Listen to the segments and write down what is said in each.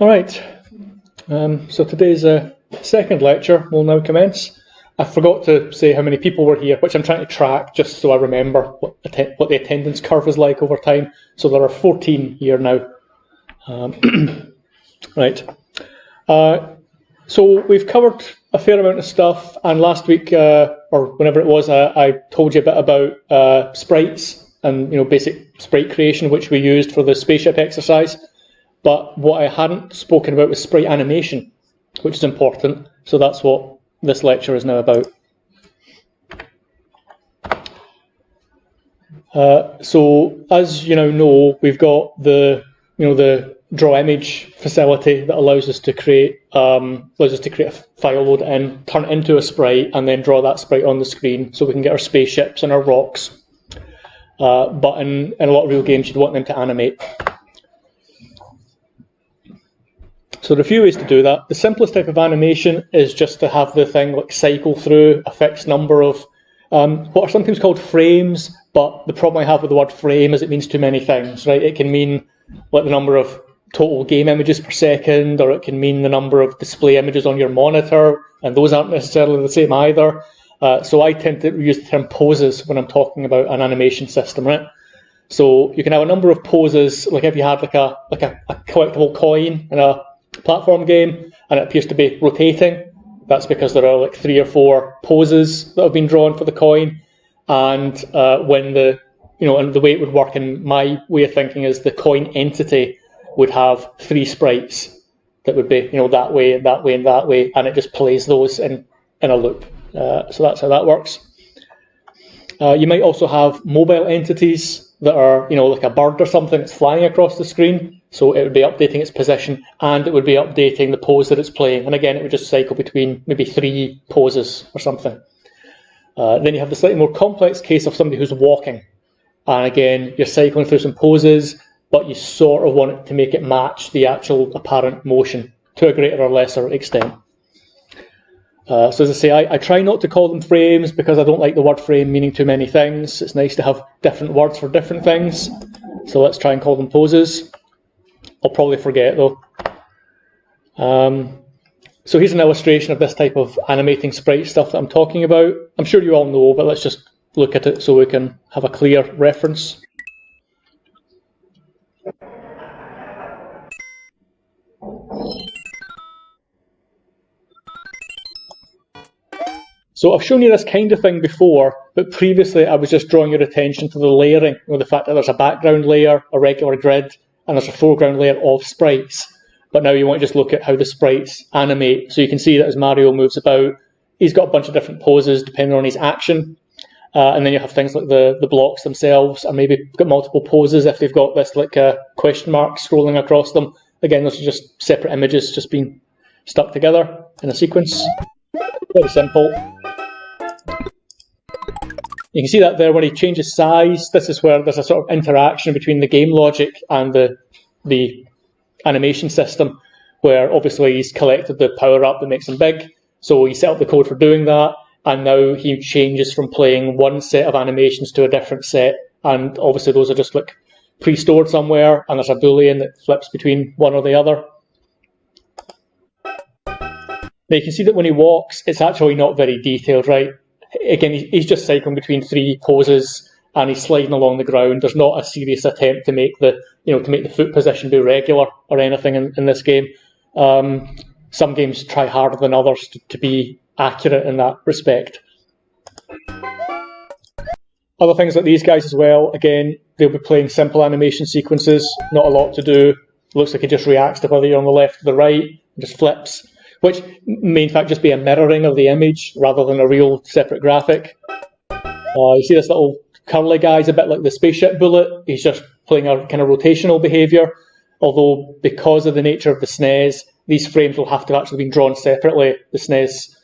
Alright, so today's second lecture will now commence. I forgot to say how many people were here, which I'm trying to track just so I remember what the attendance curve is like over time. So there are 14 here now. Right. So we've covered a fair amount of stuff, and last week, or whenever it was, I told you a bit about sprites and basic sprite creation, which we used for the spaceship exercise. But what I hadn't spoken about was sprite animation, which is important. So that's what this lecture is now about. So as you now know, we've got the draw image facility that allows us to create a file, load it in, turn it into a sprite, and then draw that sprite on the screen so we can get our spaceships and our rocks. But in a lot of real games, you'd want them to animate. So there are a few ways to do that. The simplest type of animation is just to have the thing cycle through a fixed number of what are sometimes called frames, but the problem I have with the word frame is it means too many things, right? It can mean the number of total game images per second, or it can mean the number of display images on your monitor, and those aren't necessarily the same either. So I tend to use the term poses when I'm talking about an animation system, right? So you can have a number of poses, like if you had a collectible coin in a platform game and it appears to be rotating, that's because there are 3 or 4 poses that have been drawn for the coin, and when and the way it would work in my way of thinking is the coin entity would have 3 sprites that would be that way and that way and that way, and it just plays those in a loop. So that's how that works. You might also have mobile entities that are like a bird or something that's flying across the screen. So it would be updating its position and it would be updating the pose that it's playing. And again, it would just cycle between maybe 3 poses or something. Then you have the slightly more complex case of somebody who's walking. And again, you're cycling through some poses, but you sort of want it to make it match the actual apparent motion to a greater or lesser extent. So as I say, I try not to call them frames because I don't like the word frame meaning too many things. It's nice to have different words for different things. So let's try and call them poses. I'll probably forget though. So here's an illustration of this type of animating sprite stuff that I'm talking about. I'm sure you all know, but let's just look at it so we can have a clear reference. So I've shown you this kind of thing before, but previously I was just drawing your attention to the layering, the fact that there's a background layer, a regular grid, and there's a foreground layer of sprites. But now you want to just look at how the sprites animate. So you can see that as Mario moves about, he's got a bunch of different poses depending on his action. And then you have things like the blocks themselves, and maybe got multiple poses if they've got this question mark scrolling across them. Again, those are just separate images just being stuck together in a sequence. Very simple. You can see that there when he changes size. This is where there's a sort of interaction between the game logic and the animation system, where obviously he's collected the power up that makes him big. So he set up the code for doing that, and now he changes from playing one set of animations to a different set. And obviously those are just pre-stored somewhere, and there's a boolean that flips between one or the other. Now you can see that when he walks, it's actually not very detailed, right? Again, he's just cycling between 3 poses and he's sliding along the ground. There's not a serious attempt to make the foot position be regular or anything in this game. Some games try harder than others to be accurate in that respect. Other things like these guys as well, again, they'll be playing simple animation sequences, not a lot to do. It looks like it just reacts to whether you're on the left or the right, and just flips, which may in fact just be a mirroring of the image rather than a real separate graphic. You see this little curly guy is a bit like the spaceship bullet. He's just playing a kind of rotational behaviour, although because of the nature of the SNES, these frames will have to have actually been drawn separately. The SNES,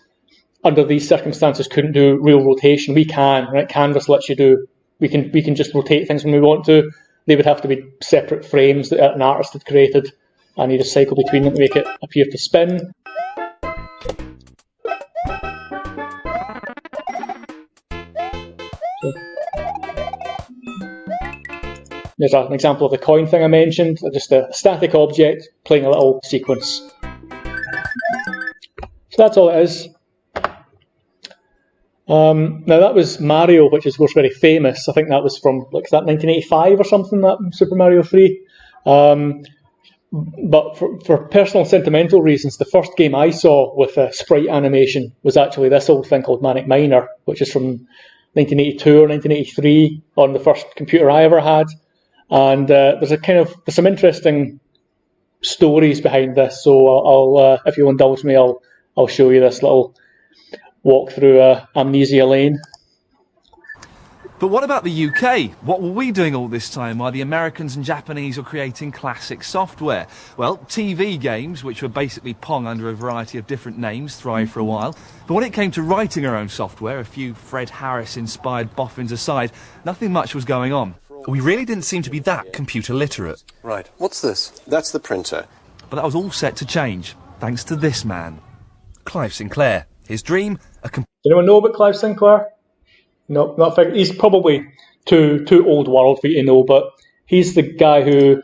under these circumstances, couldn't do real rotation. We can, right? Canvas lets you do, we can just rotate things when we want to. They would have to be separate frames that an artist had created, and you just cycle between them to make it appear to spin. There's an example of the coin thing I mentioned, just a static object playing a little sequence. So that's all it is. Now that was Mario, which is of course very famous. I think that was from, like, is that 1985 or something, that Super Mario 3? But for personal sentimental reasons, the first game I saw with Sprite Animation was actually this old thing called Manic Miner, which is from 1982 or 1983, on the first computer I ever had. And there's some interesting stories behind this. So I'll if you'll indulge me, I'll show you this little walk through Amnesia Lane. But what about the UK? What were we doing all this time while the Americans and Japanese were creating classic software? Well, TV games, which were basically Pong under a variety of different names, thrived for a while. But when it came to writing our own software, a few Fred Harris-inspired boffins aside, nothing much was going on. We really didn't seem to be that computer literate. Right. What's this? That's the printer. But that was all set to change, thanks to this man, Clive Sinclair. His dream, Does anyone know about Clive Sinclair? No, not figured. He's probably too old world for you to know, but he's the guy who,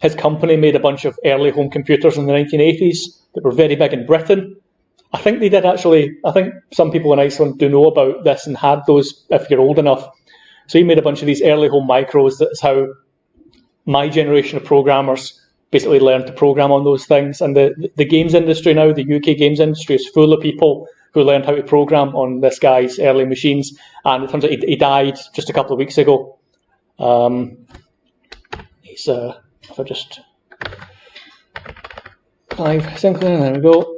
his company made a bunch of early home computers in the 1980s that were very big in Britain. I think they did actually, I think some people in Iceland do know about this and had those if you're old enough. So he made a bunch of these early home micros. That's how my generation of programmers basically learned to program on those things. And the games industry now, the UK games industry, is full of people who learned how to program on this guy's early machines. And it turns out he died just a couple of weeks ago. He's, if I just... Clive Sinclair, there we go.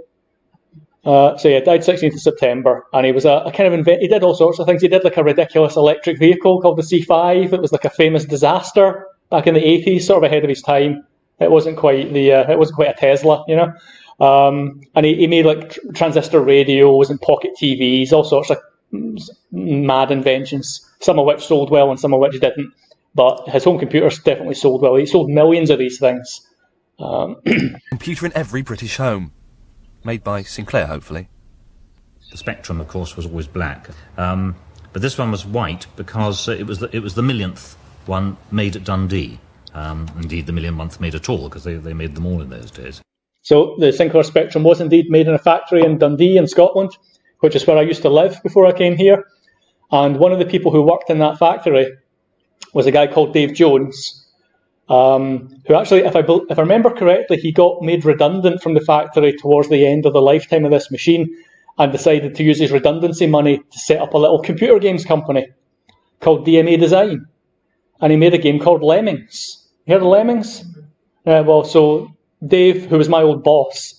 So yeah, died 16th of September, and he was a kind of he did all sorts of things. He did like a ridiculous electric vehicle called the C5. It was like a famous disaster back in the 80s, sort of ahead of his time. It wasn't quite a Tesla, you know. And he made like transistor radios and pocket TVs, all sorts of mad inventions, some of which sold well and some of which didn't. But his home computers definitely sold well. He sold millions of these things. computer in every British home. Made by Sinclair, hopefully. The Spectrum, of course, was always black. But this one was white because it was the millionth one made at Dundee. Indeed, the millionth made at all, because they made them all in those days. So the Sinclair Spectrum was indeed made in a factory in Dundee in Scotland, which is where I used to live before I came here. And one of the people who worked in that factory was a guy called Dave Jones, who actually, if I remember correctly, he got made redundant from the factory towards the end of the lifetime of this machine and decided to use his redundancy money to set up a little computer games company called DMA Design. And he made a game called Lemmings. You heard of Lemmings? So Dave, who was my old boss,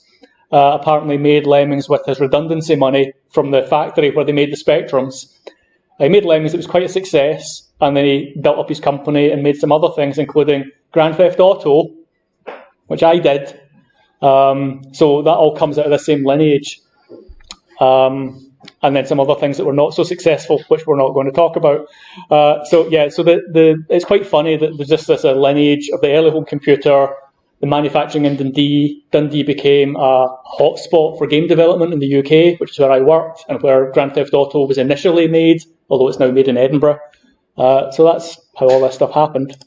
apparently made Lemmings with his redundancy money from the factory where they made the Spectrums. He made Lemmings, it was quite a success, and then he built up his company and made some other things, including Grand Theft Auto, which I did. So that all comes out of the same lineage. And then some other things that were not so successful, which we're not going to talk about. So it's quite funny that there's just this lineage of the early home computer, the manufacturing in Dundee. Dundee became a hotspot for game development in the UK, which is where I worked and where Grand Theft Auto was initially made, although it's now made in Edinburgh. So that's how all this stuff happened.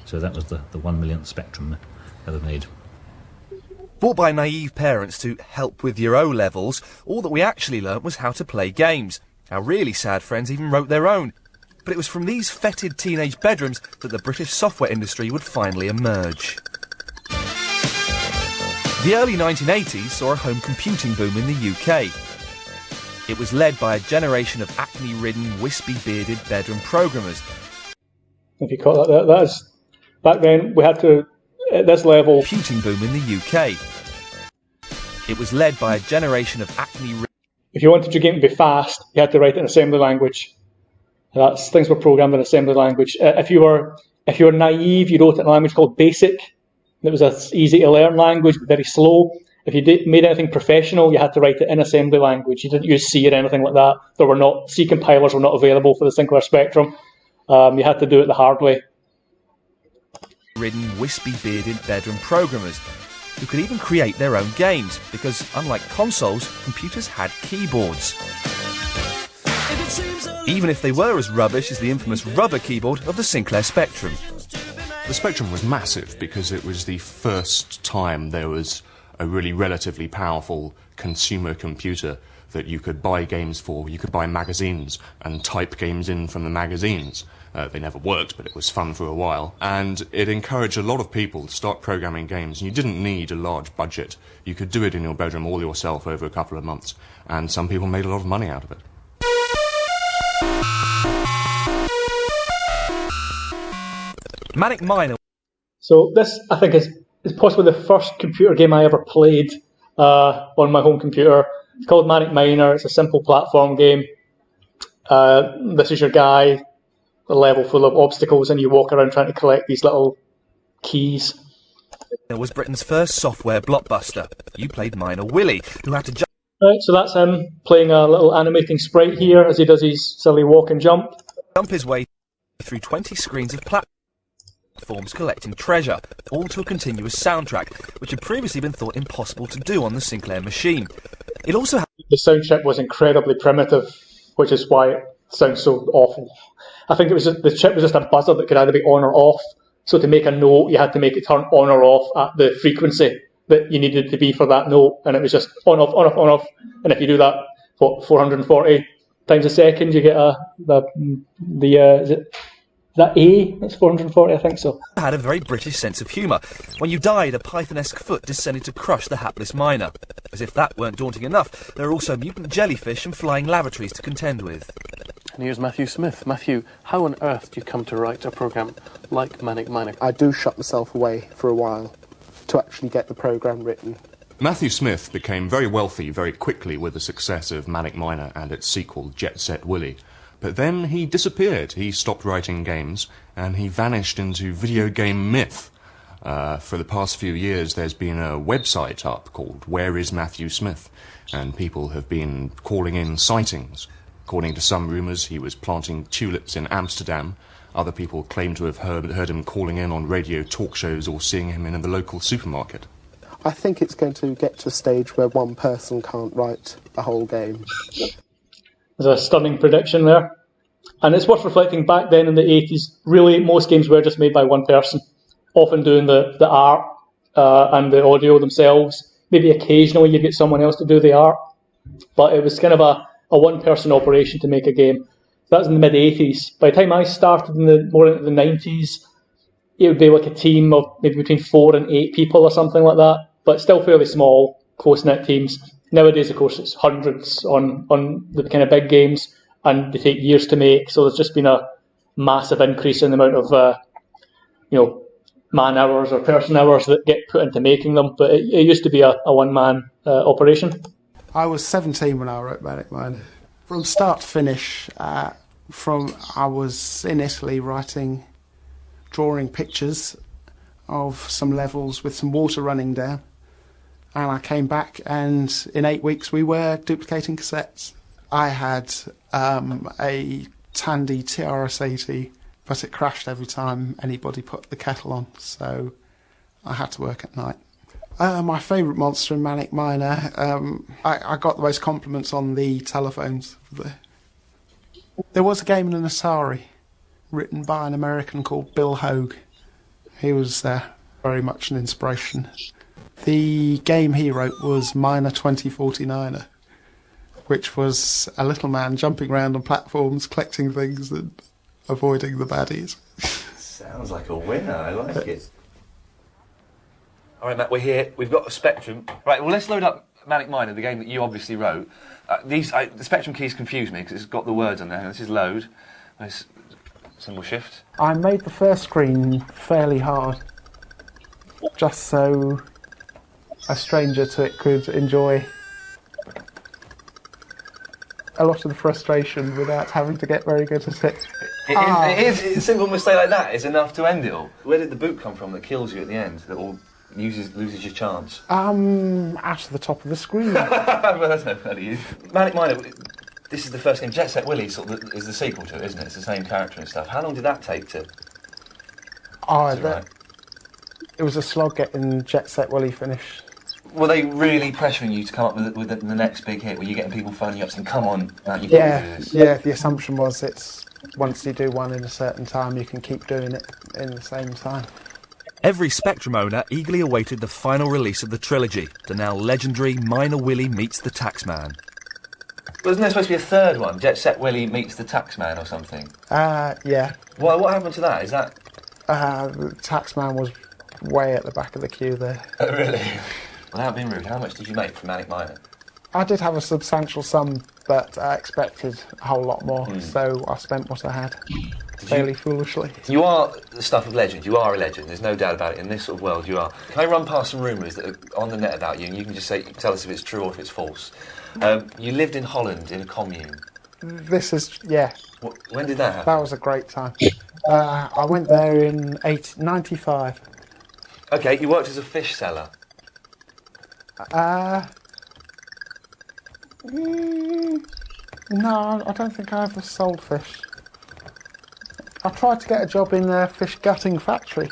So that was the 1 millionth Spectrum ever made. Bought by naive parents to help with your O-levels, all that we actually learnt was how to play games. Our really sad friends even wrote their own. But it was from these fetid teenage bedrooms that the British software industry would finally emerge. The early 1980s saw a home computing boom in the UK. It was led by a generation of acne-ridden, wispy-bearded bedroom programmers. If you call that, that's back then we had to, at this level... Computing boom in the UK. It was led by a generation of acne-ridden... If you wanted your game to be fast, you had to write it in assembly language. Things were programmed in assembly language. If you were naive, you wrote it in a language called BASIC. It was an easy-to-learn language, but very slow. If you made anything professional, you had to write it in assembly language. You didn't use C or anything like that. C compilers were not available for the Sinclair Spectrum. You had to do it the hard way. Ridden, wispy-bearded bedroom programmers who could even create their own games, because unlike consoles, computers had keyboards. Even if they were as rubbish as the infamous rubber keyboard of the Sinclair Spectrum. The Spectrum was massive because it was the first time there was a really relatively powerful consumer computer that you could buy games for. You could buy magazines and type games in from the magazines. They never worked, but it was fun for a while. And it encouraged a lot of people to start programming games. And you didn't need a large budget. You could do it in your bedroom all yourself over a couple of months. And some people made a lot of money out of it. Manic Miner. So this, I think, is possibly the first computer game I ever played on my home computer. It's called Manic Miner. It's a simple platform game. This is your guy, a level full of obstacles, and you walk around trying to collect these little keys. It was Britain's first software blockbuster. You played Miner Willie, who had to jump. Right, so that's him playing a little animating sprite here as he does his silly walk and jump. His way through 20 screens of platforms collecting treasure, all to a continuous soundtrack, which had previously been thought impossible to do on the Sinclair machine. It also had... The sound chip was incredibly primitive, which is why it sounds so awful. I think the chip was just a buzzer that could either be on or off. So to make a note, you had to make it turn on or off at the frequency that you needed to be for that note, and it was just on, off, on, off, on, off. And if you do that, 440 times a second, you get is it that A? That's 440, I think so. Had a very British sense of humour. When you died, a Python-esque foot descended to crush the hapless miner. As if that weren't daunting enough, there are also mutant jellyfish and flying lavatories to contend with. And here's Matthew Smith. Matthew, how on earth do you come to write a programme like Manic Miner? I do shut myself away for a while to actually get the programme written. Matthew Smith became very wealthy very quickly with the success of Manic Miner and its sequel, Jet Set Willy. But then he disappeared. He stopped writing games, and he vanished into video game myth. For the past few years, there's been a website up called Where is Matthew Smith? And people have been calling in sightings. According to some rumours, he was planting tulips in Amsterdam. Other people claim to have heard him calling in on radio talk shows or seeing him in the local supermarket. I think it's going to get to a stage where one person can't write a whole game. There's a stunning prediction there. And it's worth reflecting back then in the 80s, really most games were just made by one person, often doing the art and the audio themselves. Maybe occasionally you'd get someone else to do the art, but it was kind of a one-person operation to make a game. That was in the mid-80s. By the time I started more into the 90s, it would be like a team of maybe between 4 and 8 people or something like that, but still fairly small, close-knit teams. Nowadays, of course, it's hundreds on the kind of big games, and they take years to make, so there's just been a massive increase in the amount of man hours or person hours that get put into making them, but it used to be a one-man operation. I was 17 when I wrote Manic Miner. From start to finish, I was in Italy drawing pictures of some levels with some water running down, and I came back, and in 8 weeks we were duplicating cassettes. I had a Tandy TRS-80, but it crashed every time anybody put the kettle on, so I had to work at night. My favourite monster in Manic Miner, I got the most compliments on the telephones. There was a game in an Atari written by an American called Bill Hogue. He was very much an inspiration. The game he wrote was Miner 2049er, which was a little man jumping around on platforms, collecting things and avoiding the baddies. Sounds like a winner, I like it. All right, Matt, we're here. We've got a Spectrum. Right, well, let's load up Manic Miner, the game that you obviously wrote. The Spectrum keys confuse me because it's got the words on there. This is load. Let's symbol shift. I made the first screen fairly hard, just so a stranger to it could enjoy a lot of the frustration without having to get very good at it. It is a simple mistake like that is enough to end it all. Where did the boot come from that kills you at the end? That all loses your chance? Out of the top of the screen. Well, that's no funny use. Manic Miner, this is the first game. Jet Set Willy is the sequel to it, isn't it? It's the same character and stuff. How long did that take to write? It was a slog getting Jet Set Willy finished. Were they really pressuring you to come up with the next big hit? Were you getting people phoning you up saying, come on, Matt, you've got to do this? Yeah, the assumption was it's once you do one in a certain time, you can keep doing it in the same time. Every Spectrum owner eagerly awaited the final release of the trilogy, the now legendary Miner Willy Meets the Taxman. Wasn't there supposed to be a third one, Jet Set Willy Meets the Taxman or something? Yeah. What happened to that? Is that... The Taxman was way at the back of the queue there. Oh, really? Without being rude, how much did you make from Manic Miner? I did have a substantial sum, but I expected a whole lot more, so I spent what I had. Fairly foolishly. You are the stuff of legend. You are a legend. There's no doubt about it. In this sort of world, you are. Can I run past some rumours that are on the net about you, and you can just tell us if it's true or if it's false? You lived in Holland in a commune. This is, yeah. When did that happen? That was a great time. I went there in 95. Okay, you worked as a fish seller. No, I don't think I ever sold fish. I tried to get a job in a fish gutting factory.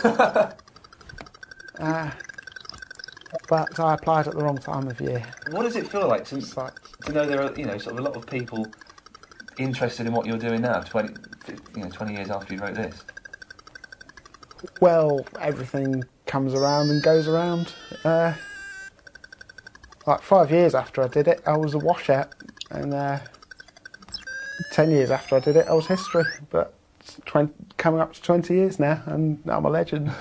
But I applied at the wrong time of year. What does it feel like to know there are, sort of a lot of people interested in what you're doing now, 20 years after you wrote this? Well, everything comes around and goes around. Like 5 years after I did it, I was a washout, and 10 years after I did it, I was history. But coming up to 20 years now, and I'm a legend.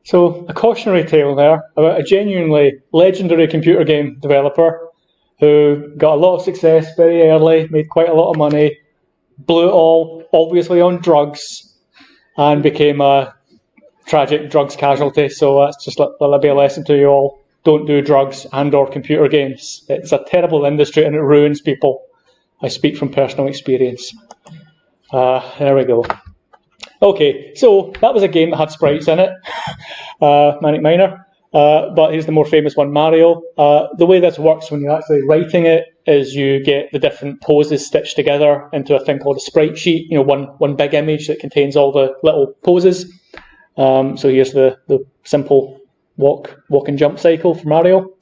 So, a cautionary tale there about a genuinely legendary computer game developer who got a lot of success very early, made quite a lot of money, blew it all, obviously on drugs, and became a tragic drugs casualty. So that's just that'll be a lesson to you all. Don't do drugs and or computer games. It's a terrible industry and it ruins people. I speak from personal experience. There we go. Okay, so that was a game that had sprites in it, Manic Miner. But here's the more famous one, Mario. The way this works when you're actually writing it is you get the different poses stitched together into a thing called a sprite sheet, one big image that contains all the little poses. So here's the simple walk and jump cycle for Mario.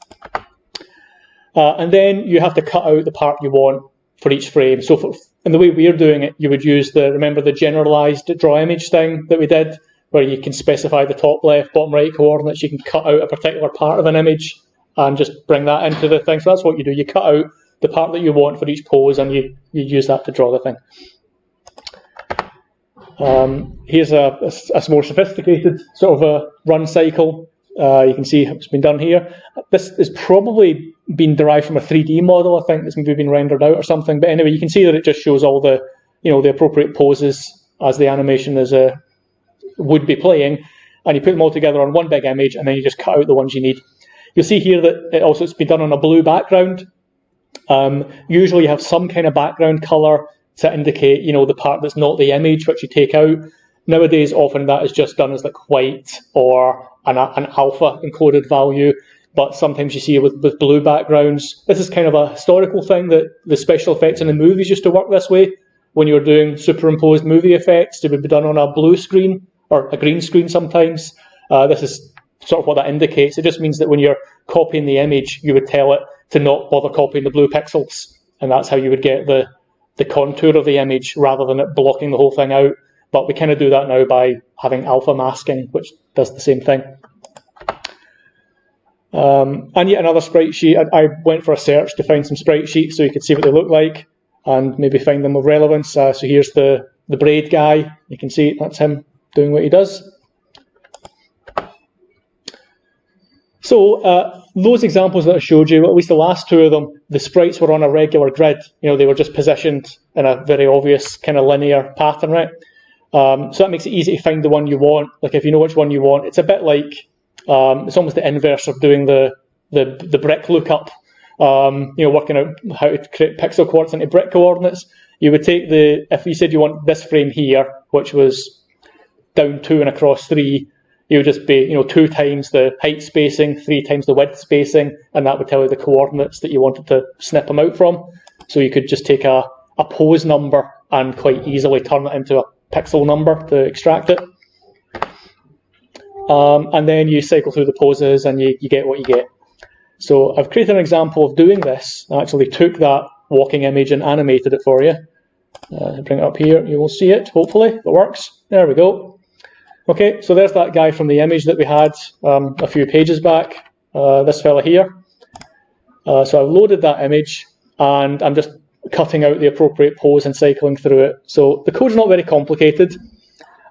And then you have to cut out the part you want for each frame. So and the way we're doing it, you would use remember the generalized draw image thing that we did, where you can specify the top left, bottom right coordinates. You can cut out a particular part of an image and just bring that into the thing. So that's what you do. You cut out the part that you want for each pose and you use that to draw the thing. Here's a more sophisticated sort of a run cycle. You can see it's been done here. This has probably been derived from a 3D model, I think, that's maybe been rendered out or something. But anyway, you can see that it just shows all the, the appropriate poses as the animation would be playing, and you put them all together on one big image, and then you just cut out the ones you need. You'll see here that it's been done on a blue background. Usually you have some kind of background colour to indicate, the part that's not the image, which you take out. Nowadays, often that is just done as like white or an alpha encoded value, but sometimes you see it with blue backgrounds. This is kind of a historical thing that the special effects in the movies used to work this way. When you were doing superimposed movie effects, they would be done on a blue screen or a green screen sometimes. This is sort of what that indicates. It just means that when you're copying the image, you would tell it to not bother copying the blue pixels, and that's how you would get the contour of the image rather than it blocking the whole thing out. But we kind of do that now by having alpha masking, which does the same thing. And yet another sprite sheet. I went for a search to find some sprite sheets so you could see what they look like and maybe find them of relevance. So here's the braid guy. You can see that's him doing what he does. So those examples that I showed you, at least the last two of them, the sprites were on a regular grid. They were just positioned in a very obvious kind of linear pattern, right? So that makes it easy to find the one you want. Like if you know which one you want, it's a bit like it's almost the inverse of doing the brick lookup. Working out how to create pixel coordinates into brick coordinates. You would take if you said you want this frame here, which was down 2 and across 3, it would just be 2 times the height spacing, 3 times the width spacing, and that would tell you the coordinates that you wanted to snip them out from. So you could just take a pose number and quite easily turn it into a pixel number to extract it. And then you cycle through the poses and you get what you get. So I've created an example of doing this. I actually took that walking image and animated it for you. Bring it up here, you will see it, hopefully, if it works. There we go. Okay, so there's that guy from the image that we had a few pages back, this fella here. So I've loaded that image, and I'm just cutting out the appropriate pose and cycling through it. So the code's not very complicated.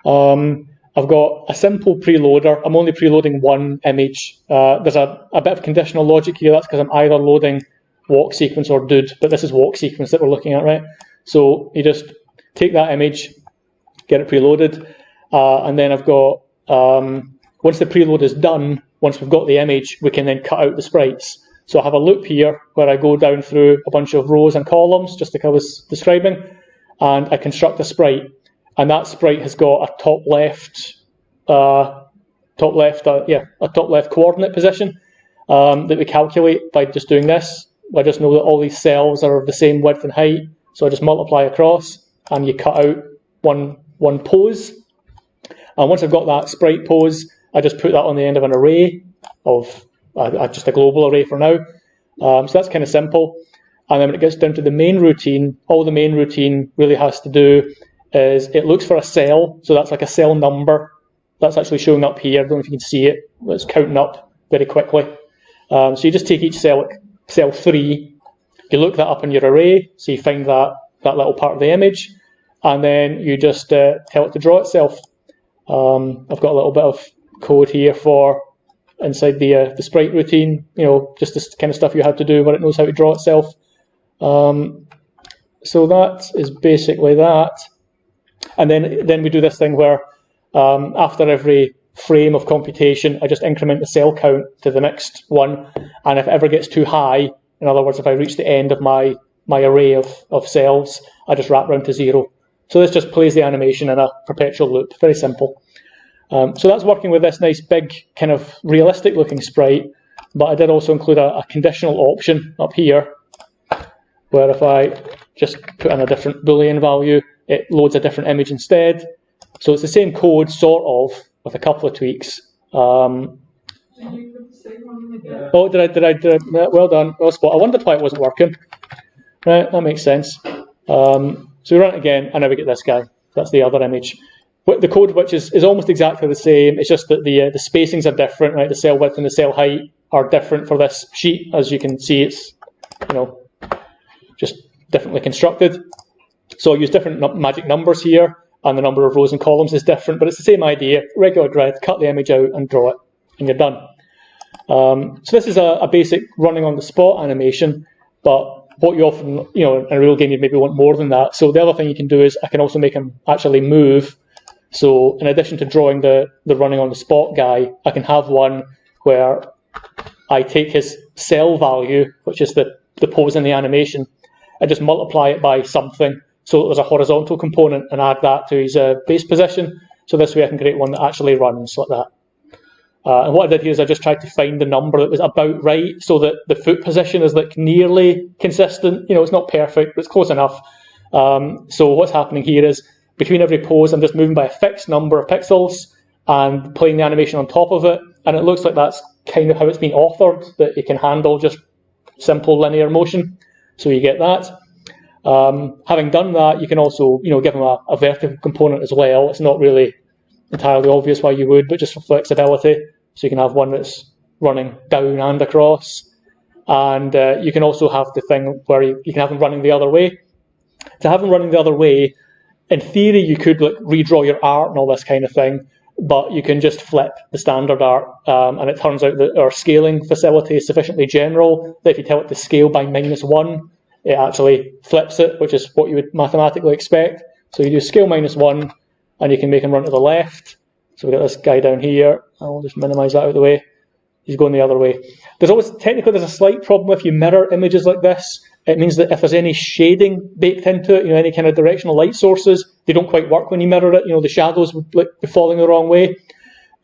I've got a simple preloader. I'm only preloading one image. There's a bit of conditional logic here. That's because I'm either loading walk sequence or dude, but this is walk sequence that we're looking at, right? So you just take that image, get it preloaded, and then I've got, once the preload is done, once we've got the image, we can then cut out the sprites. So I have a loop here where I go down through a bunch of rows and columns, just like I was describing, and I construct a sprite. And that sprite has got a top left coordinate position that we calculate by just doing this. I just know that all these cells are of the same width and height, so I just multiply across, and you cut out one pose. And once I've got that sprite pose, I just put that on the end of an array of just a global array for now. So that's kind of simple. And then when it gets down to the main routine, all the main routine really has to do is it looks for a cell. So that's like a cell number. That's actually showing up here. I don't know if you can see it. It's counting up very quickly. So you just take each cell, like cell 3, you look that up in your array, so you find that little part of the image, and then you just tell it to draw itself. I've got a little bit of code here for inside the sprite routine, just this kind of stuff you have to do where it knows how to draw itself. So that is basically that. And then we do this thing where after every frame of computation, I just increment the cell count to the next one, and if it ever gets too high, in other words, if I reach the end of my array of cells, I just wrap round to 0. So this just plays the animation in a perpetual loop, very simple. So that's working with this nice big kind of realistic looking sprite, but I did also include a conditional option up here, where if I just put in a different Boolean value, it loads a different image instead. So it's the same code, sort of, with a couple of tweaks. Oh, did I? Well done, well spot. I wondered why it wasn't working. Right, that makes sense. So we run it again, and now we get this guy. That's the other image. The code, which is almost exactly the same, it's just that the spacings are different, right? The cell width and the cell height are different for this sheet. As you can see, it's just differently constructed. So I use different magic numbers here, and the number of rows and columns is different, but it's the same idea. Regular grid, cut the image out and draw it, and you're done. So this is a basic running on the spot animation, but what you often, in a real game, you maybe want more than that. So the other thing you can do is I can also make him actually move. So in addition to drawing the running on the spot guy, I can have one where I take his cell value, which is the pose in the animation, and just multiply it by something so that there's a horizontal component, and add that to his base position. So this way I can create one that actually runs like that. And what I did here is I just tried to find the number that was about right, so that the foot position is like nearly consistent. It's not perfect, but it's close enough. So what's happening here is between every pose, I'm just moving by a fixed number of pixels and playing the animation on top of it. And it looks like that's kind of how it's been authored, that it can handle just simple linear motion. So you get that. Having done that, you can also, give them a vertical component as well. It's not really entirely obvious why you would, but just for flexibility. So you can have one that's running down and across. And you can also have the thing where you can have them running the other way. To have them running the other way, in theory, you could redraw your art and all this kind of thing, but you can just flip the standard art, and it turns out that our scaling facility is sufficiently general that if you tell it to scale by -1, it actually flips it, which is what you would mathematically expect. So you do scale -1, and you can make him run to the left. So we've got this guy down here. I'll just minimize that out of the way. He's going the other way. There's a slight problem if you mirror images like this. It means that if there's any shading baked into it, any kind of directional light sources, they don't quite work when you mirror it. The shadows would be falling the wrong way.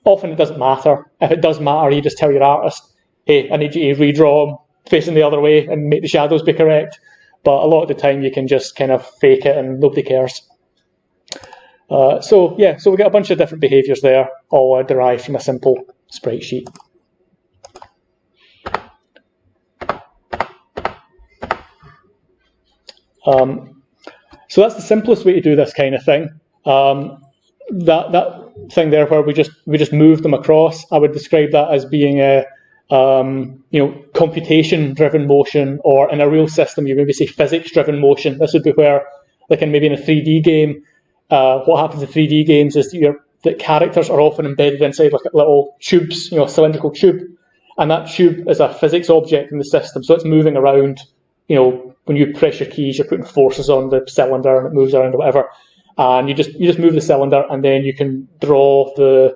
Often it doesn't matter. If it does matter, you just tell your artist, hey, I need you to redraw them facing the other way and make the shadows be correct. But a lot of the time you can just kind of fake it and nobody cares. So we get a bunch of different behaviors there, all derived from a simple sprite sheet. So that's the simplest way to do this kind of thing. That thing there where we just move them across, I would describe that as being a computation-driven motion, or in a real system, you maybe say physics-driven motion. This would be where, like maybe in a 3D game, what happens in 3D games is that characters are often embedded inside like little tubes, a cylindrical tube, and that tube is a physics object in the system, so it's moving around. When you press your keys, you're putting forces on the cylinder and it moves around or whatever, and you just move the cylinder, and then you can draw the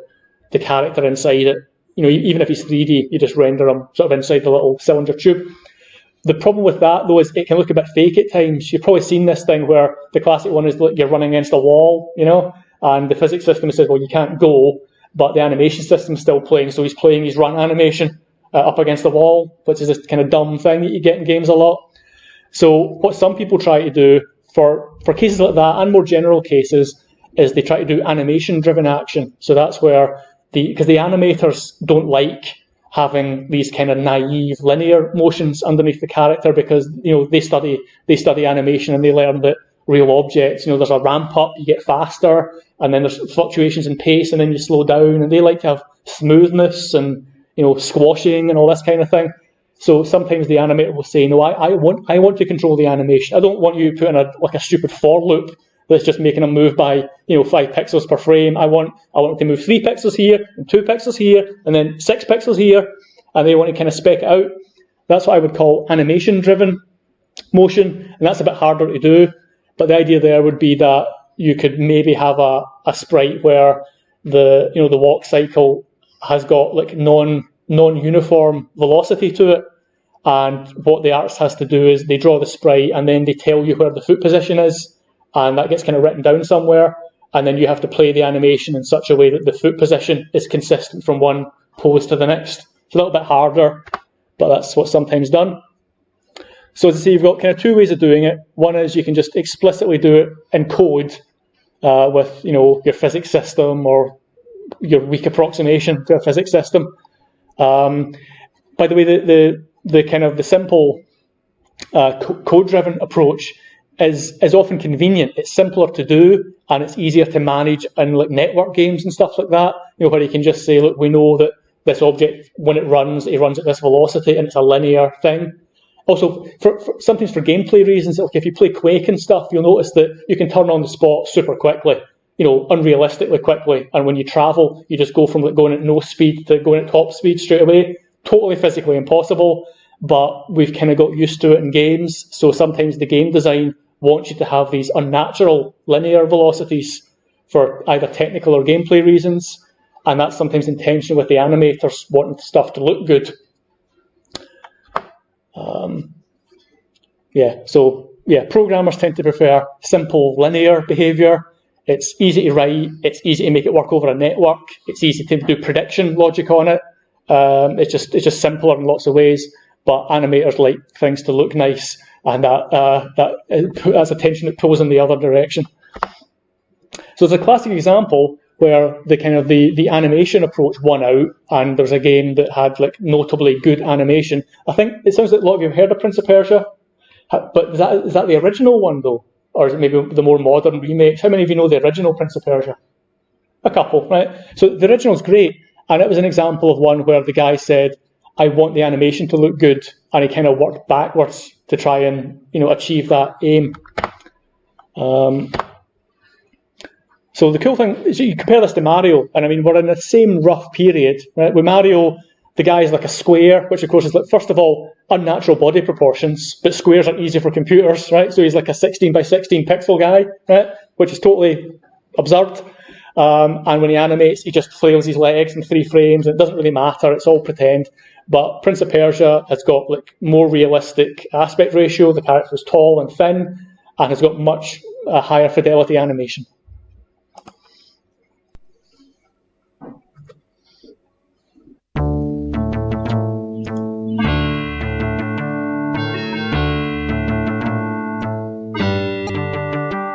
character inside it. Even if he's 3D, you just render him sort of inside the little cylinder tube. The problem with that, though, is it can look a bit fake at times. You've probably seen this thing where the classic one is like you're running against a wall, and the physics system says, well, you can't go, but the animation system's still playing, so he's playing his run animation up against the wall, which is this kind of dumb thing that you get in games a lot. So what some people try to do for cases like that, and more general cases, is they try to do animation-driven action. So that's where because the animators don't like having these kind of naive linear motions underneath the character, because they study animation and they learn that real objects, there's a ramp up, you get faster, and then there's fluctuations in pace, and then you slow down, and they like to have smoothness and squashing and all this kind of thing. So sometimes the animator will say, no, I want to control the animation. I don't want you putting a stupid for loop that's just making them move by 5 pixels per frame. I want to move 3 pixels here and 2 pixels here and then 6 pixels here, and they want to kind of spec it out. That's what I would call animation-driven motion, and that's a bit harder to do. But the idea there would be that you could maybe have a sprite where the walk cycle has got like non-uniform velocity to it, and what the artist has to do is they draw the sprite and then they tell you where the foot position is, and that gets kind of written down somewhere, and then you have to play the animation in such a way that the foot position is consistent from one pose to the next. It's a little bit harder, but that's what's sometimes done. So as I say, you've got kind of two ways of doing it. One is you can just explicitly do it in code with your physics system or your weak approximation to a physics system. By the way, the kind of the simple code-driven approach is often convenient. It's simpler to do, and it's easier to manage in like network games and stuff like that. Where you can just say, look, we know that this object, when it runs at this velocity, and it's a linear thing. Also, sometimes for gameplay reasons, if you play Quake and stuff, you'll notice that you can turn on the spot super quickly, unrealistically quickly. And when you travel, you just go from like going at no speed to going at top speed straight away. Totally physically impossible, but we've kind of got used to it in games. So sometimes the game design wants you to have these unnatural linear velocities for either technical or gameplay reasons. And that's sometimes in tension with the animators wanting stuff to look good. Programmers tend to prefer simple linear behavior. It's easy to write, it's easy to make it work over a network, it's easy to do prediction logic on it. It's just simpler in lots of ways, but animators like things to look nice, and that's a tension that pulls in the other direction. So it's a classic example where the animation approach won out, and there's a game that had like notably good animation. I think it sounds like a lot of you have heard of Prince of Persia, but is that the original one though, or is it maybe the more modern remakes? How many of you know the original Prince of Persia? A couple, right? So the original's great, and it was an example of one where the guy said, I want the animation to look good, and he kind of worked backwards to try and achieve that aim. So the cool thing is you compare this to Mario, and I mean we're in the same rough period, right? With Mario, the guy's like a square, which of course is like, first of all, unnatural body proportions, but squares are easy for computers, right? So he's like a 16 by 16 pixel guy, right? Which is totally absurd. And when he animates, he just flails his legs in 3 frames. It doesn't really matter. It's all pretend. But Prince of Persia has got like more realistic aspect ratio. The character is tall and thin, and has got much higher fidelity animation.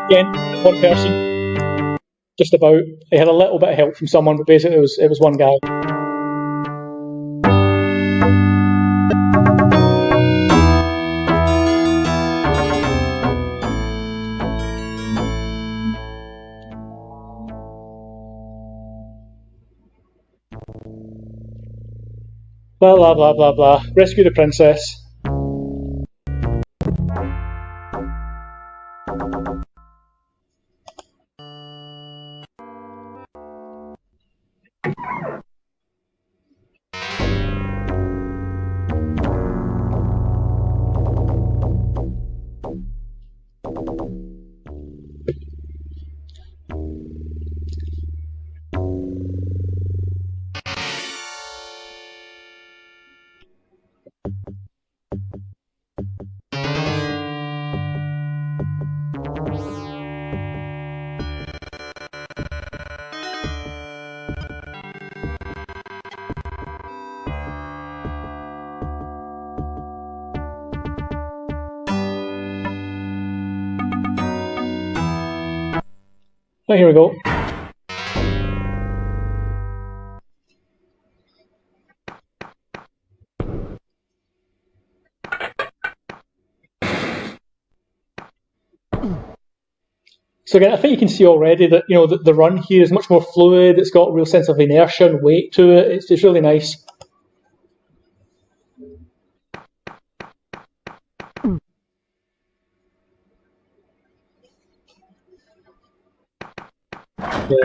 Again, one person, just about. He had a little bit of help from someone, but basically it was one guy. Blah, blah, blah, blah, blah. Rescue the princess. Oh, here we go. So again, I think you can see already that the run here is much more fluid. It's got a real sense of inertia and weight to it. It's really nice. Yeah.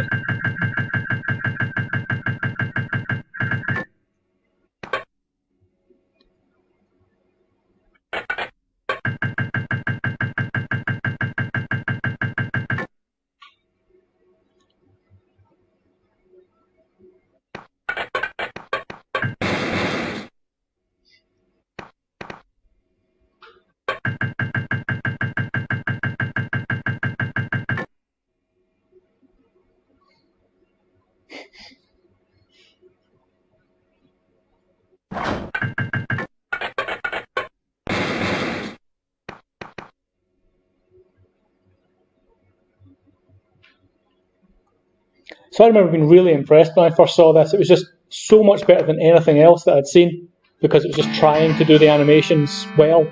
So I remember being really impressed when I first saw this. It was just so much better than anything else that I'd seen because it was just trying to do the animations well.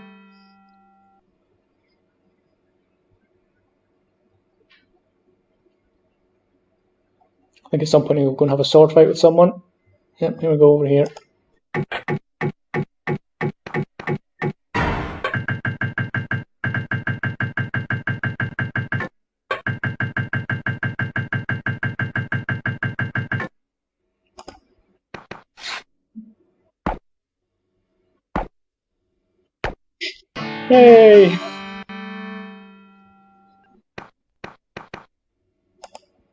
I think at some point he'll go and have a sword fight with someone. Yep, here we go over here. Yay!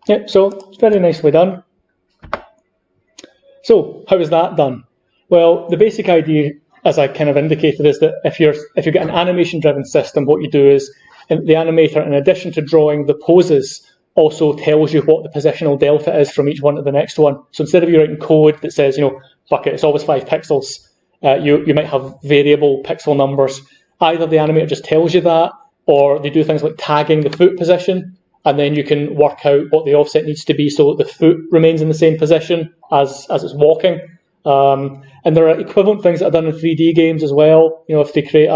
Yep, so it's very nicely done. So how is that done? Well, the basic idea, as I kind of indicated, is that if you've got an animation-driven system, what you do is the animator, in addition to drawing the poses, also tells you what the positional delta is from each one to the next one. So instead of you writing code that says, fuck it, it's always 5 pixels, you might have variable pixel numbers. Either the animator just tells you that, or they do things like tagging the foot position, and then you can work out what the offset needs to be so that the foot remains in the same position as it's walking. And there are equivalent things that are done in 3D games as well. If they create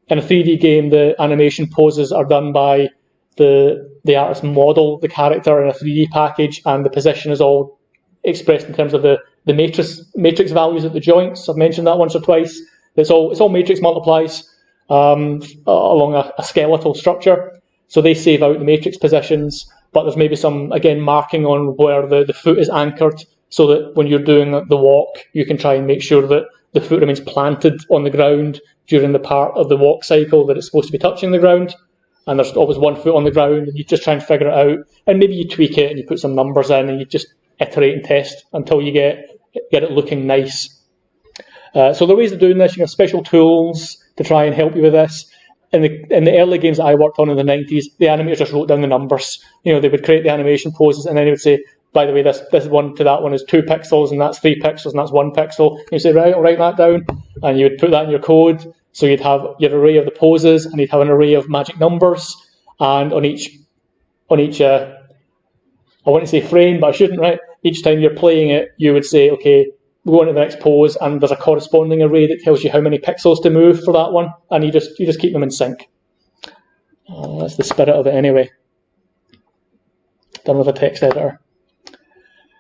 in a 3D game, the animation poses are done by the artist model the character in a 3D package, and the position is all expressed in terms of the matrix values at the joints. I've mentioned that once or twice. It's all matrix multiplies along a skeletal structure. So they save out the matrix positions, but there's maybe some, again, marking on where the foot is anchored, so that when you're doing the walk, you can try and make sure that the foot remains planted on the ground during the part of the walk cycle that it's supposed to be touching the ground. And there's always one foot on the ground, and you just try and figure it out. And maybe you tweak it and you put some numbers in, and you just iterate and test until you get it looking nice. So there are ways of doing this. You have special tools to try and help you with this. In the early games that I worked on in the 90s, the animators just wrote down the numbers. They would create the animation poses, and then they would say, by the way, this one to that one is 2 pixels, and that's 3 pixels, and that's 1 pixel. And you say, right, I'll write that down, and you would put that in your code. So you'd have your array of the poses, and you'd have an array of magic numbers, and on each I want to say frame, but I shouldn't, right? Each time you're playing it, you would say, okay, we go on to the next pose, and there's a corresponding array that tells you how many pixels to move for that one, and you just keep them in sync. That's the spirit of it anyway. Done with a text editor.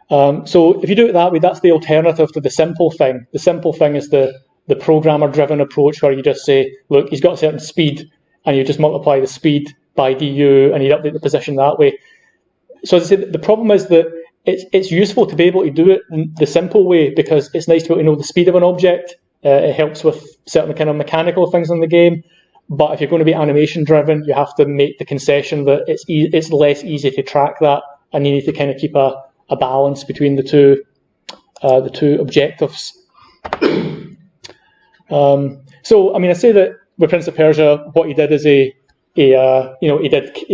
So if you do it that way, that's the alternative to the simple thing. The simple thing is the programmer-driven approach where you just say, look, he's got a certain speed, and you just multiply the speed by du, and you update the position that way. So as I say, the problem is that it's useful to be able to do it the simple way because it's nice to be able to know the speed of an object. It helps with certain kind of mechanical things in the game. But if you're going to be animation-driven, you have to make the concession that it's less easy to track that, and you need to kind of keep a balance between the two objectives. So I mean, I say that with Prince of Persia, what he did is he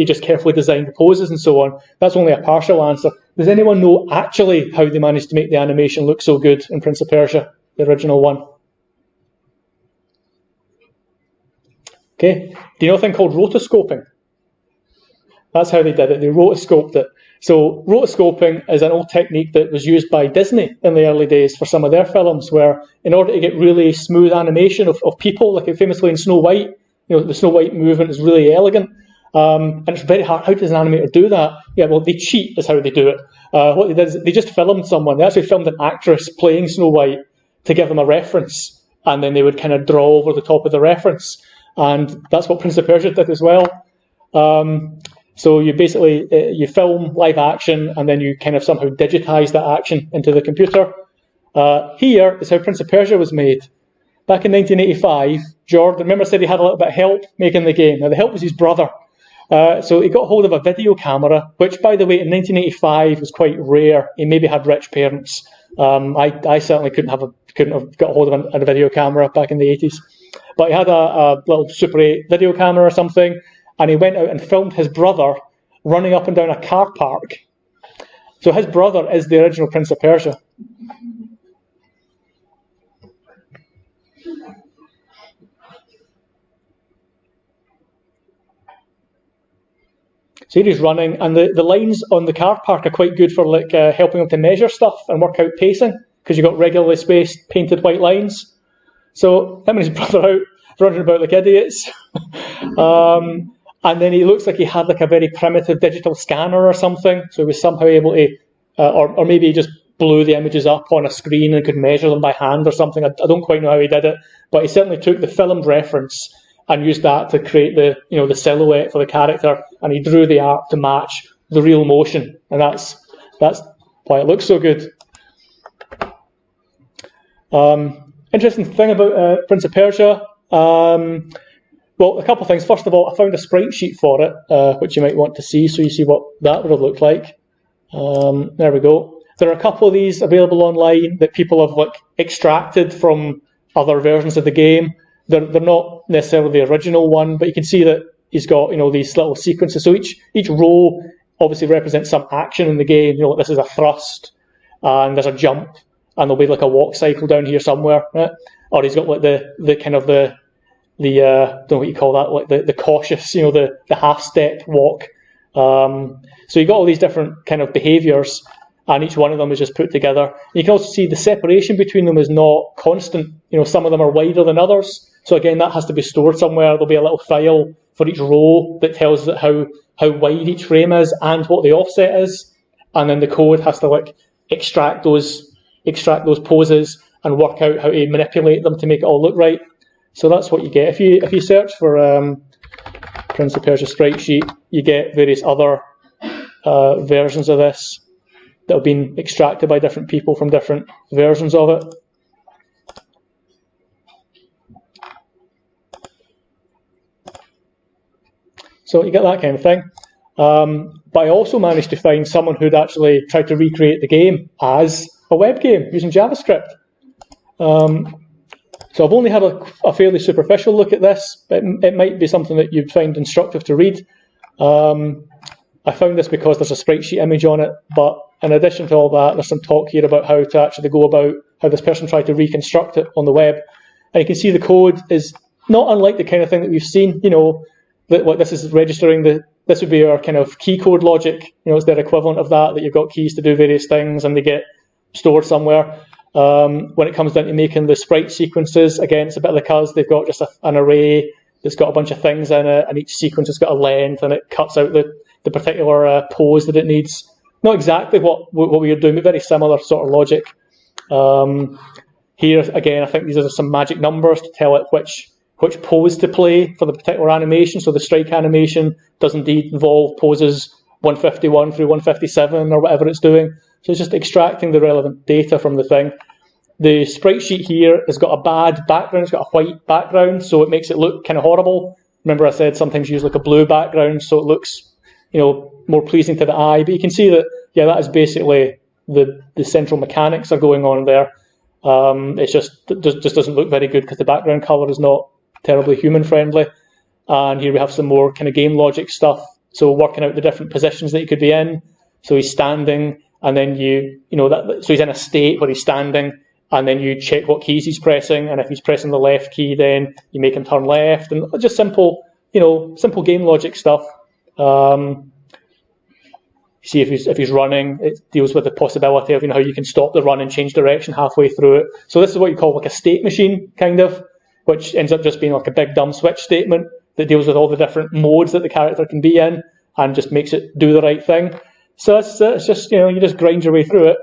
just carefully designed the poses and so on. That's only a partial answer. Does anyone know actually how they managed to make the animation look so good in Prince of Persia, the original one? Okay. Do you know a thing called rotoscoping? That's how they did it. They rotoscoped it. So rotoscoping is an old technique that was used by Disney in the early days for some of their films, where in order to get really smooth animation of people, like famously in Snow White, the Snow White movement is really elegant, and it's very hard. How does an animator do that? Yeah, well, they cheat is how they do it. What they did is they just filmed someone. They actually filmed an actress playing Snow White to give them a reference, and then they would kind of draw over the top of the reference. And that's what Prince of Persia did as well. So you basically you film live action, and then you kind of somehow digitize that action into the computer. Here is how Prince of Persia was made. Back in 1985, Jordan, remember I said he had a little bit of help making the game. Now the help was his brother. So he got hold of a video camera, which, by the way, in 1985 was quite rare. He maybe had rich parents. I certainly couldn't have got hold of a video camera back in the 80s. But he had a little Super 8 video camera or something, and he went out and filmed his brother running up and down a car park. So his brother is the original Prince of Persia. So here he's running, and the lines on the car park are quite good for helping him to measure stuff and work out pacing, because you've got regularly spaced painted white lines. So him and his brother out running about like idiots. And then he looks like he had like a very primitive digital scanner or something. So he was somehow able to, or maybe he just blew the images up on a screen and could measure them by hand or something. I don't quite know how he did it, but he certainly took the filmed reference and used that to create the silhouette for the character, and he drew the art to match the real motion, and that's why it looks so good. Interesting thing about Prince of Persia. Well, a couple of things. First of all, I found a sprite sheet for it, which you might want to see, so you see what that would have looked like. There we go. There are a couple of these available online that people have extracted from other versions of the game. They're not necessarily the original one, but you can see that he's got these little sequences. So each row obviously represents some action in the game. This is a thrust, and there's a jump, and there'll be like a walk cycle down here somewhere, right? Or he's got like the kind of the I don't know what you call that, like the cautious, the half step walk. So you've got all these different kind of behaviours, and each one of them is just put together. You can also see the separation between them is not constant. Some of them are wider than others. So again, that has to be stored somewhere. There'll be a little file for each row that tells it how wide each frame is and what the offset is, and then the code has to extract those poses and work out how to manipulate them to make it all look right. So that's what you get. If you search for Prince of Persia sprite sheet, you get various other versions of this that have been extracted by different people from different versions of it. So you get that kind of thing. But I also managed to find someone who'd actually tried to recreate the game as a web game using JavaScript. So I've only had a fairly superficial look at this, but it might be something that you'd find instructive to read. I found this because there's a sprite sheet image on it, but in addition to all that, there's some talk here about how to actually go about how this person tried to reconstruct it on the web. And you can see the code is not unlike the kind of thing that we've seen, that this is registering this would be our kind of key code logic. It's their equivalent of that you've got keys to do various things and they get stored somewhere. When it comes down to making the sprite sequences, again, it's a bit like us. They've got just an array that's got a bunch of things in it, and each sequence has got a length, and it cuts out the particular pose that it needs. not exactly what we are doing, but very similar sort of logic. Here again, I think these are some magic numbers to tell it which pose to play for the particular animation. So the strike animation does indeed involve poses 151 through 157 or whatever it's doing. So it's just extracting the relevant data from the thing. The sprite sheet here has got a bad background. It's got a white background, so it makes it look kind of horrible. Remember I said sometimes use like a blue background so it looks, more pleasing to the eye. But you can see that, yeah, that is basically the central mechanics are going on there. It just doesn't look very good because the background color is not terribly human friendly. And here we have some more kind of game logic stuff. So working out the different positions that he could be in. So he's standing, and then so he's in a state where he's standing, and then you check what keys he's pressing, and if he's pressing the left key, then you make him turn left, and just simple game logic stuff. See if he's running, it deals with the possibility of how you can stop the run and change direction halfway through it. So this is what you call like a state machine, kind of, which ends up just being like a big dumb switch statement that deals with all the different modes that the character can be in and just makes it do the right thing. So it's just you just grind your way through it.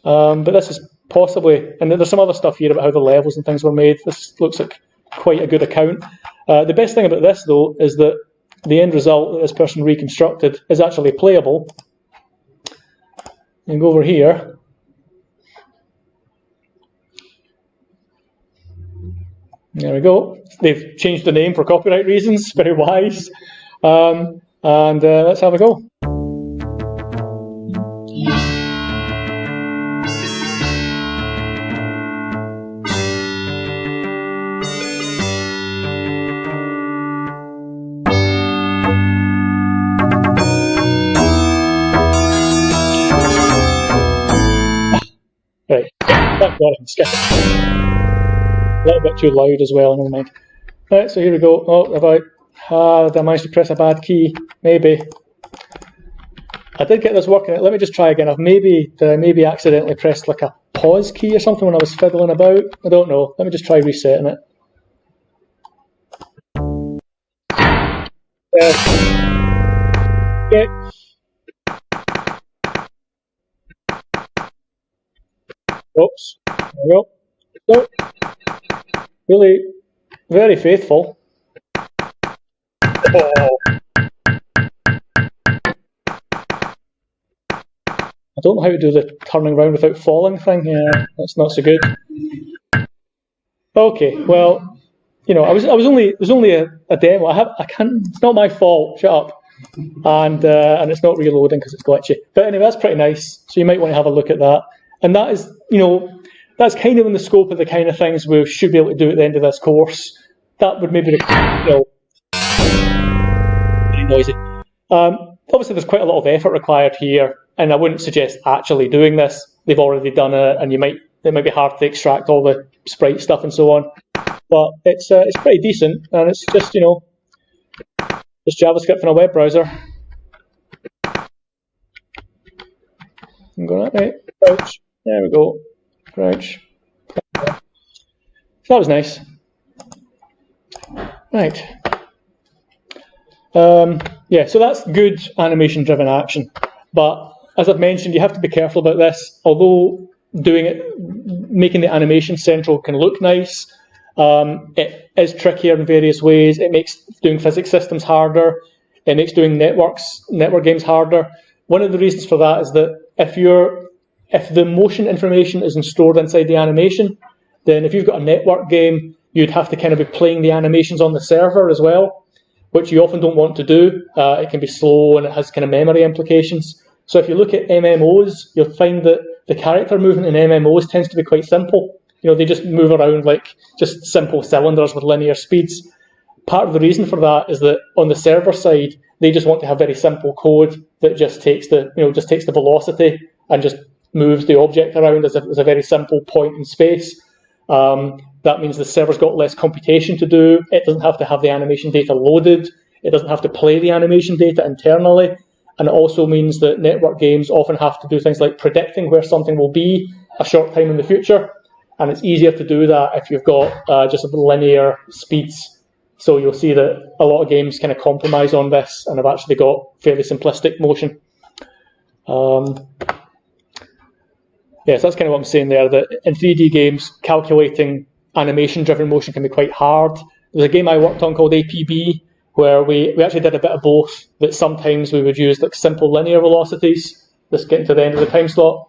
But this is possibly, and there's some other stuff here about how the levels and things were made. This looks like quite a good account. The best thing about this though is that the end result that this person reconstructed is actually playable. And go over here. There we go. They've changed the name for copyright reasons. Very wise. And let's have a go. Right, that got him. Skip it. A little bit too loud as well, never mind. Right, so here we go. Did I manage to press a bad key? Maybe. I did get this working. Let me just try again. Did I maybe accidentally pressed like a pause key or something when I was fiddling about? I don't know. Let me just try resetting it. Okay. Oops. There we go. So, really very faithful. Oh. I don't know how to do the turning around without falling thing. Yeah, that's not so good. Okay, well, it was only a demo. I can't. It's not my fault. Shut up. And it's not reloading because it's glitchy. But anyway, that's pretty nice. So you might want to have a look at that. And that is, that's kind of in the scope of the kind of things we should be able to do at the end of this course. That would maybe, very noisy. Obviously, there's quite a lot of effort required here, and I wouldn't suggest actually doing this. They've already done it, and it might be hard to extract all the sprite stuff and so on. But it's pretty decent, and it's just just JavaScript in a web browser. I'm going that way. Crouch. There we go. Crouch. So that was nice. Right. Yeah, so that's good animation-driven action. But as I've mentioned, you have to be careful about this. Although making the animation central can look nice, it is trickier in various ways. It makes doing physics systems harder. It makes doing network games harder. One of the reasons for that is that if the motion information isn't stored inside the animation, then if you've got a network game, you'd have to kind of be playing the animations on the server as well, which you often don't want to do. It can be slow and it has kind of memory implications. So if you look at MMOs, you'll find that the character movement in MMOs tends to be quite simple. They just move around like just simple cylinders with linear speeds. Part of the reason for that is that on the server side, they just want to have very simple code that just takes the velocity and just moves the object around as a very simple point in space. That means the server's got less computation to do. It doesn't have to have the animation data loaded. It doesn't have to play the animation data internally. And it also means that network games often have to do things like predicting where something will be a short time in the future. And it's easier to do that if you've got just linear speeds. So you'll see that a lot of games kind of compromise on this and have actually got fairly simplistic motion. Yes, that's kind of what I'm saying there, that in 3D games, calculating animation-driven motion can be quite hard. There's a game I worked on called APB, where we actually did a bit of both, that sometimes we would use like simple linear velocities, just getting to the end of the time slot.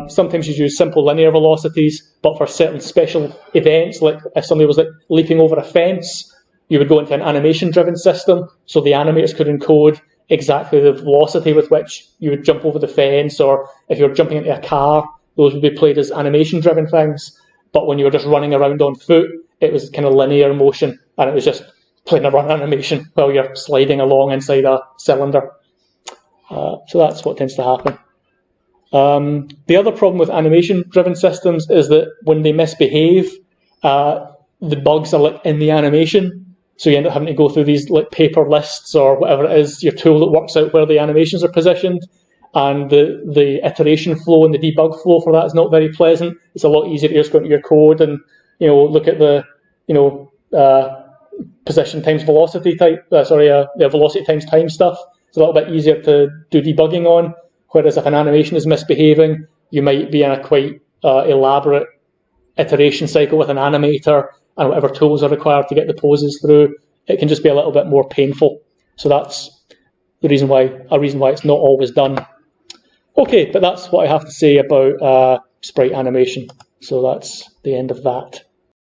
Sometimes you use simple linear velocities, but for certain special events, like if somebody was like leaping over a fence, you would go into an animation-driven system, so the animators could encode exactly the velocity with which you would jump over the fence, or if you're jumping into a car, those would be played as animation-driven things. But when you were just running around on foot, it was kind of linear motion, and it was just playing a run animation while you're sliding along inside a cylinder. So that's what tends to happen. The other problem with animation-driven systems is that when they misbehave, the bugs are like in the animation. So you end up having to go through these like paper lists or whatever it is, your tool that works out where the animations are positioned, and the iteration flow and the debug flow for that is not very pleasant. It's a lot easier to just go into your code and look at the position times velocity type. The velocity times time stuff. It's a little bit easier to do debugging on. Whereas if an animation is misbehaving, you might be in a quite elaborate iteration cycle with an animator and whatever tools are required to get the poses through. It can just be a little bit more painful. So that's a reason why it's not always done. Okay, but that's what I have to say about sprite animation. So that's the end of that.